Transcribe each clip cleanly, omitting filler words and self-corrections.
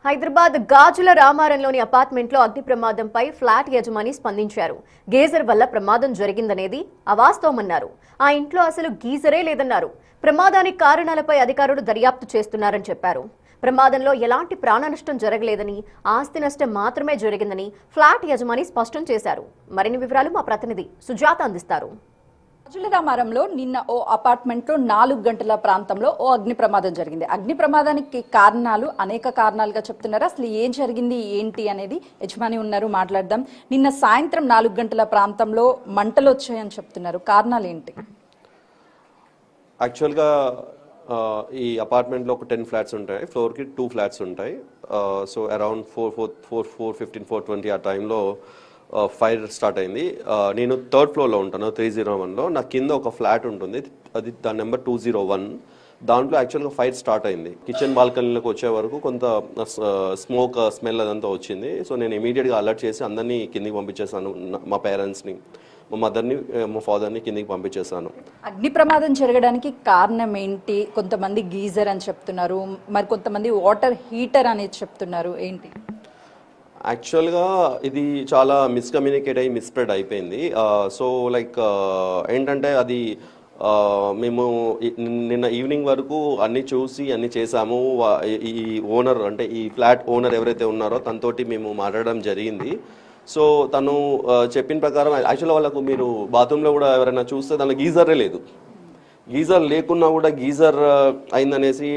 హైదరాబాద్ గాజుల రామారంలోని అపార్ట్మెంట్లో అగ్ని ప్రమాదంపై ఫ్లాట్ యజమాని స్పందించారు. గీజర్ వల్ల ప్రమాదం జరిగిందనేది అవాస్తవమన్నారు. ఆ ఇంట్లో అసలు గీజరే లేదన్నారు. ప్రమాదానికి కారణాలపై అధికారులు దర్యాప్తు చేస్తున్నారని చెప్పారు. ప్రమాదంలో ఎలాంటి ప్రాణనష్టం జరగలేదని, ఆస్తి నష్టం మాత్రమే జరిగిందని ఫ్లాట్ యజమాని స్పష్టం చేశారు. మరిన్ని వివరాలు మా ప్రతినిధి సుజాత అందిస్తారు. గాజులరామారంలో నిన్న ఓ అపార్ట్మెంట్లో 4 గంటల ప్రాంతంలో ఓ అగ్ని ప్రమాదం జరిగింది. అగ్ని ప్రమాదానికి కారణాలు అనేక కారణాలుగా చెప్తున్నారు. అసలు ఏం జరిగింది ఏంటి అనేది యజమాని ఉన్నారు, మాట్లాడదాం. నిన్న సాయంత్రం 4 గంటల ప్రాంతంలో మంటలు వచ్చాయని చెప్తున్నారు. కారణాలు ఏంటి? యాక్చువల్గా ఈ అపార్ట్మెంట్లో ఒక 10 ఫ్లాట్స్ ఉంటాయి. ఫ్లోర్కి 2 ఫ్లాట్స్ ఉంటాయి. సో అరౌండ్ 4:15, 4:20 ఆ టైంలో ఫైర్ స్టార్ట్ అయింది. నేను 3rd ఫ్లోర్లో ఉంటాను, 301లో. నా కింద ఒక ఫ్లాట్ ఉంటుంది, అది దాని నెంబర్ 201. దాంట్లో యాక్చువల్గా ఫైర్ స్టార్ట్ అయింది. కిచెన్ బాల్కనీలోకి వచ్చే వరకు కొంత స్మోక్ స్మెల్ అదంతా వచ్చింది. సో నేను ఇమీడియట్గా అలర్ట్ చేసి అందరినీ కిందికి పంపించేసాను. మా పేరెంట్స్ని, మా మదర్ని, మా ఫాదర్ని కిందికి పంపించేసాను. అగ్ని ప్రమాదం జరగడానికి కారణం ఏంటి? కొంతమంది గీజర్ అని చెప్తున్నారు, మరి కొంతమంది వాటర్ హీటర్ అనేది చెప్తున్నారు. ఏంటి? యాక్చువల్గా ఇది చాలా మిస్కమ్యూనికేట్ అయ్యి మిస్స్ప్రెడ్ అయిపోయింది. సో లైక్ ఏంటంటే అది మేము నిన్న ఈవినింగ్ వరకు అన్నీ చూసి అన్నీ చేసాము. ఈ ఓనర్, అంటే ఈ ఫ్లాట్ ఓనర్ ఎవరైతే ఉన్నారో తనతోటి మేము మాట్లాడడం జరిగింది. సో తను చెప్పిన ప్రకారం యాక్చువల్గా వాళ్ళకు మీరు బాత్రూంలో కూడా ఎవరైనా చూస్తే దానిలో గీజరే లేదు. గీజర్ లేకున్నా కూడా గీజర్ అయిందనేసి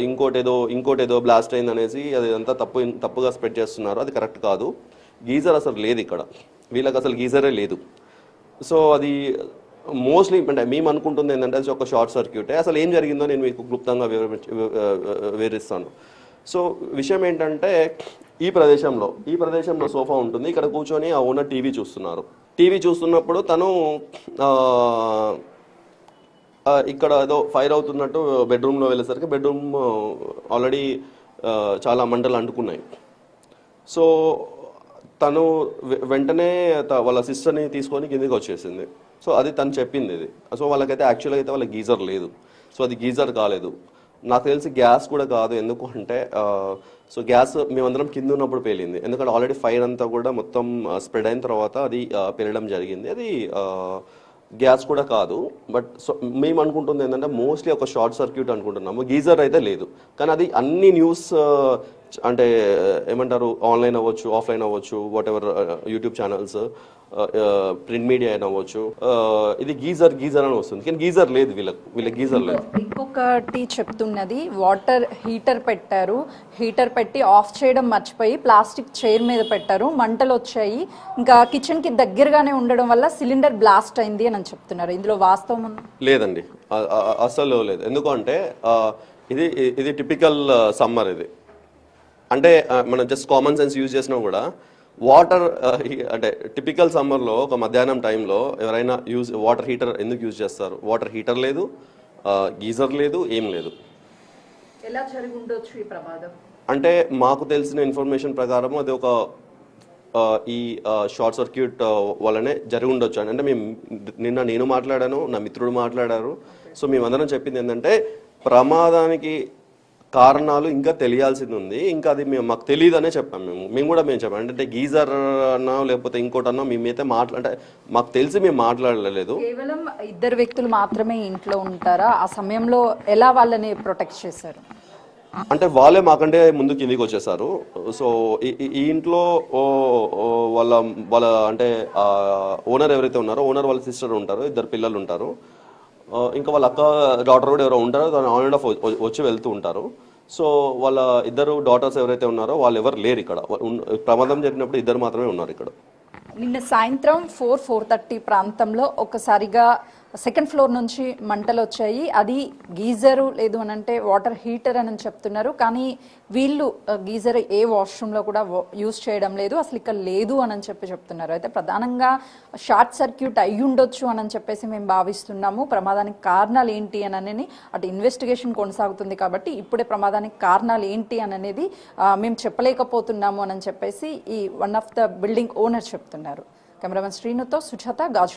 ఇంకోటేదో బ్లాస్ట్ అయిందనేసి అది అంతా తప్పుగా స్ప్రెడ్ చేస్తున్నారు. అది కరెక్ట్ కాదు. గీజర్ అసలు లేదు ఇక్కడ, వీళ్ళకి అసలు గీజరే లేదు. సో అది మోస్ట్లీ అంటే మేము అనుకుంటుంది ఏంటంటే అది ఒక షార్ట్ సర్క్యూటే. అసలు ఏం జరిగిందో నేను మీకు క్లుప్తంగా వివరిస్తాను. సో విషయం ఏంటంటే ఈ ప్రదేశంలో సోఫా ఉంటుంది. ఇక్కడ కూర్చొని ఆ ఓనర్ టీవీ చూస్తున్నారు. టీవీ చూస్తున్నప్పుడు తను ఇక్కడ ఏదో ఫైర్ అవుతున్నట్టు బెడ్రూమ్లో వెళ్ళేసరికి బెడ్రూమ్ ఆల్రెడీ చాలా మంటలు అంటుకున్నాయి. సో తను వెంటనే వాళ్ళ సిస్టర్ని తీసుకొని కిందికి వచ్చేసింది. సో అది తను చెప్పింది ఇది. సో వాళ్ళకైతే యాక్చువల్గా అయితే వాళ్ళకి గీజర్ లేదు. సో అది గీజర్ కాలేదు. నాకు తెలిసి గ్యాస్ కూడా కాదు. ఎందుకు అంటే సో గ్యాస్ మేమందరం కింద ఉన్నప్పుడు పేలింది. ఎందుకంటే ఆల్రెడీ ఫైర్ అంతా కూడా మొత్తం స్ప్రెడ్ అయిన తర్వాత అది పేలడం జరిగింది. అది గ్యాస్ కూడా కాదు. బట్ సో మేము అనుకుంటుంది ఏంటంటే మోస్ట్లీ ఒక షార్ట్ సర్క్యూట్ అనుకుంటున్నాము. గీజర్ అయితే లేదు. కానీ అది అన్ని న్యూస్ అంటే ఏమంటారు, ఆన్లైన్ అవ్వచ్చు, ఆఫ్లైన్ అవ్వచ్చు, what ever YouTube channels, print media అయినా అవ్వచ్చు, ఇది గీజర్ అని వస్తుంది. కానీ గీజర్ లేదు, వీళ్ళకి గీజర్ లేదు. ఇంకొకటి చెప్తున్నది, వాటర్ హీటర్ పెట్టారు, హీటర్ పెట్టి ఆఫ్ చేయడం మర్చిపోయి ప్లాస్టిక్ చైర్ మీద పెట్టారు, మంటలు వచ్చాయి, ఇంకా కిచెన్ కి దగ్గరగానే ఉండడం వల్ల సిలిండర్ బ్లాస్ట్ అయింది అని చెప్తున్నారు. ఇందులో వాస్తవం లేదండి, అసలు లేదు. ఎందుకంటే ఇది టిపికల్ సమ్మర్. ఇది అంటే మనం జస్ట్ కామన్ సెన్స్ యూజ్ చేసినా కూడా వాటర్ అంటే టిపికల్ సమ్మర్లో ఒక మధ్యాహ్నం టైంలో ఎవరైనా వాటర్ హీటర్ ఎందుకు యూజ్ చేస్తారు? వాటర్ హీటర్ లేదు, గీజర్ లేదు, ఏం లేదు. ఎలా జరిగి ఉండొచ్చు ఈ ప్రమాదం? అంటే మాకు తెలిసిన ఇన్ఫర్మేషన్ ప్రకారం అది ఒక ఈ షార్ట్ సర్క్యూట్ వల్లనే జరిగి ఉండొచ్చు. అంటే నిన్న నేను మాట్లాడాను, నా మిత్రుడు మాట్లాడారు. సో మేమందరం చెప్పింది ఏంటంటే ప్రమాదానికి కారణాలు ఇంకా తెలియాల్సింది ఉంది. ఇంకా అది మాకు తెలియదనే చెప్పాం. మేము చెప్పాం. అంటే గీజర్ అన్నా లేకపోతే ఇంకోటన్నా మేమైతే అంటే మాకు తెలిసి మేము మాట్లాడలేదు. కేవలం 2 వ్యక్తులు మాత్రమే ఇంట్లో ఉంటారా? ఆ సమయంలో ఎలా వాళ్ళని ప్రొటెక్ట్ చేశారు? అంటే వాళ్ళే మాకంటే ముందు కిందికి వచ్చేసారు. సో ఈ ఇంట్లో వాళ్ళ అంటే ఓనర్ ఎవరైతే ఉన్నారో, ఓనర్ వాళ్ళ సిస్టర్ ఉంటారు, 2 పిల్లలు ఉంటారు, ఇంకా వాళ్ళ అక్క డాటర్ కూడా ఎవరో ఉంటారో, దాని ఆన్ అండ్ ఆఫ్ వచ్చి వెళ్తూ ఉంటారు. సో వాళ్ళ 2 డాటర్స్ ఎవరైతే ఉన్నారో వాళ్ళు ఎవరు లేరు ఇక్కడ. ప్రమాదం జరిగినప్పుడు 2 మాత్రమే ఉన్నారు ఇక్కడ. నిన్న సాయంత్రం 4:30 ప్రాంతంలో ఒకసారిగా 2nd ఫ్లోర్ నుంచి మంటలు వచ్చాయి. అది గీజరు లేదు అని అంటే వాటర్ హీటర్ అని చెప్తున్నారు. కానీ వీళ్ళు గీజర్ ఏ వాష్రూమ్లో కూడా యూజ్ చేయడం లేదు, అసలు ఇక్కడ లేదు అని చెప్తున్నారు. అయితే ప్రధానంగా షార్ట్ సర్క్యూట్ అయ్యి ఉండొచ్చు అని చెప్పేసి మేము భావిస్తున్నాము. ప్రమాదానికి కారణాలు ఏంటి అని అటు ఇన్వెస్టిగేషన్ కొనసాగుతుంది కాబట్టి ఇప్పుడే ప్రమాదానికి కారణాలు ఏంటి అనేది మేము చెప్పలేకపోతున్నాము అని చెప్పేసి ఈ one of the building owner చెప్తున్నారు. కెమెరామెన్ శ్రీనుతో సుజాత, గాజు.